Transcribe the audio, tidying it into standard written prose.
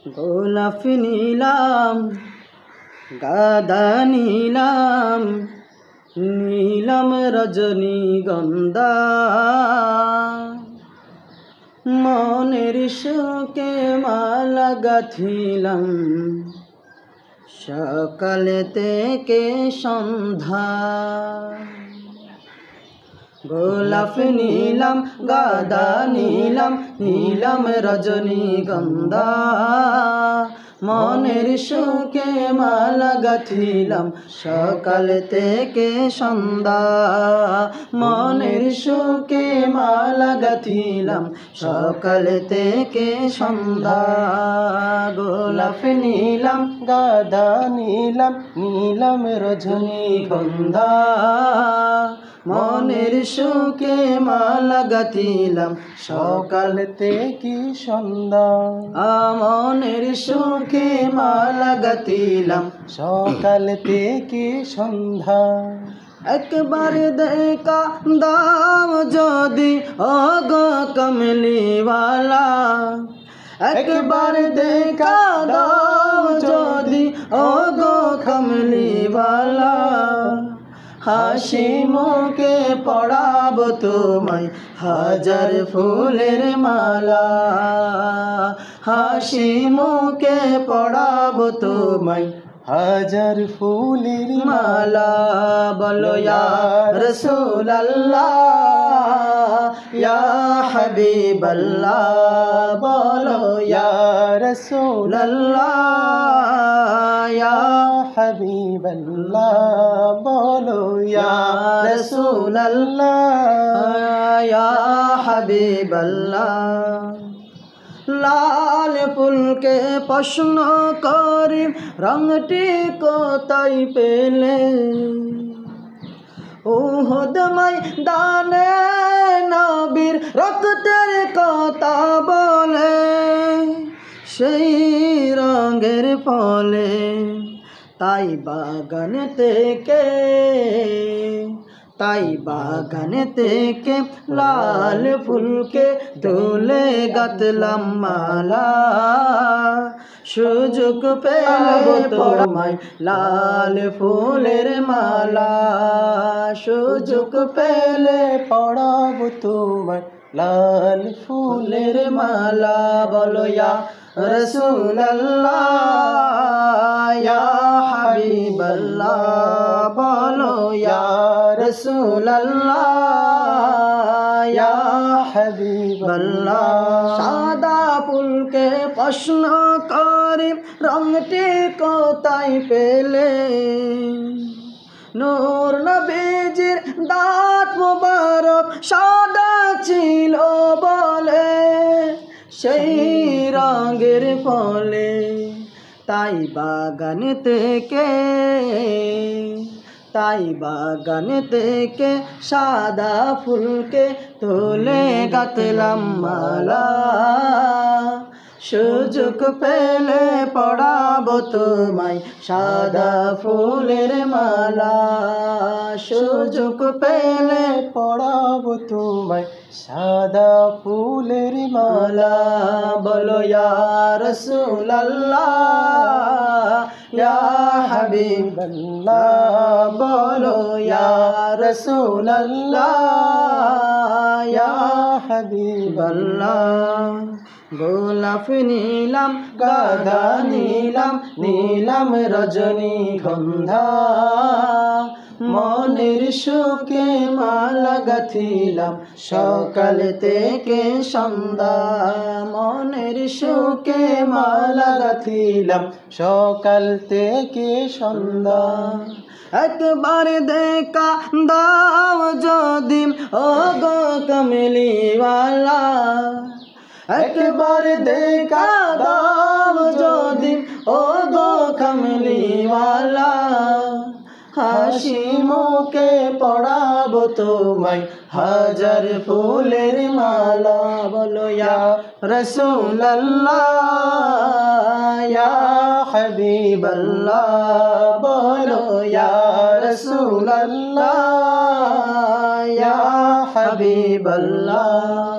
গোলাপ নিলাম, গাঁদা নিলাম, নীলাম রজনীগন্ধা। মনের সুখে মালা গাঁথিলাম সকাল থেকে সন্ধ্যা। গোলাপ নিলাম, গাঁদা নিলাম, নীলাম রজনীগন্ধা। মনের সুখে মালা গাঁথিলাম সকাল থেকে সন্ধ্যা। মনের সুখে মালা গাঁথিলাম সকাল থেকে সন্ধ্যা। গোলাপ নিলাম, গাঁদা নিলাম, নীলাম রজনীগন্ধা। মনের সুখে মালা গাঁথিলাম সকাল থেকে সন্ধ্যা। মনের সুখে মালা গাঁথিলাম সকাল থেকে সন্ধ্যা। একবার দেখা দাও যদি ও গো কমলিওয়ালা, একবার দেখা দাও যদি ও গো কমলিওয়ালা। হাসি মুখে পড়াবো তোমায় হাজার ফুলের মালা। হাসি মুখে পড়াবো তোমায় হাজার ফুলের মালা। বলো ইয়া রাসূলুল্লাহ, ইয়া হাবিবাল্লাহ। বলো ইয়া রাসূলুল্লাহ, ইয়া হাবিবাল্লাহ। বলো ইয়া রাসূলুল্লাহ, ইয়া হাবিবাল্লাহ। লাল ফুলকে প্রশ্ন করি রংটি কোথায় পেলে? উহুদ ময়দানে নবীর রক্তের কথা বলে। সেই রঙের ফলে তাই বাগান থেকে, তাই বাগান থেকে লাল ফুলকে তুলে গাঁথলাম মালা। সুযোগ পেলে তোমায় লাল ফুলের মালা। সুযোগ পেলে পড়াবো তোমায় লাল ফুলের মালা। বলো ইয়া রাসূলুল্লাহ, ইয়া হাবিবাল্লাহ। বলো ইয়া রাসূলুল্লাহ, ইয়া হাবিবাল্লাহ। সাদা ফুলকে প্রশ্ন করি রংটি কোথায় পেলে? নূর নবীজির দাঁত মোবারক সাদা ছিল বলে। সেই রঙের ফলে তাই বাগান থেকে, তাই বাগান থেকে সাদা ফুলকে তুলে গাঁথলাম মালা। সুযোগ পেলে পড়াবো তোমায় সাদা ফুলের মালা। সুযোগ পেলে পড়াবো তোমায় সাদা ফুলের মালা। বলো ইয়া রাসূলুল্লাহ, ইয়া হাবিবাল্লাহ। বলো ইয়া রাসূলুল্লাহ, ইয়া হাবিবাল্লাহ। গোলাপ নিলাম, গাঁদা নিলাম, নীলাম রজনীগন্ধা। মনের সুখে মালা গাঁথিলাম সকাল থেকে সন্ধ্যা। মনের সুখে মালা গাঁথিলাম সকাল থেকে সন্ধ্যা। একবার দেখা দাও যদি ও গো কমলিওয়ালা, একবার দেখা দাও যদি ও গো কমলিওয়ালা। হাসি মুখে পড়াবো তোমায় হাজার ফুলের মালা। বলো ইয়া রাসূলুল্লাহ, ইয়া হাবিবাল্লাহ। বলো ইয়া রাসূলুল্লাহ, ইয়া হাবিবাল্লাহ।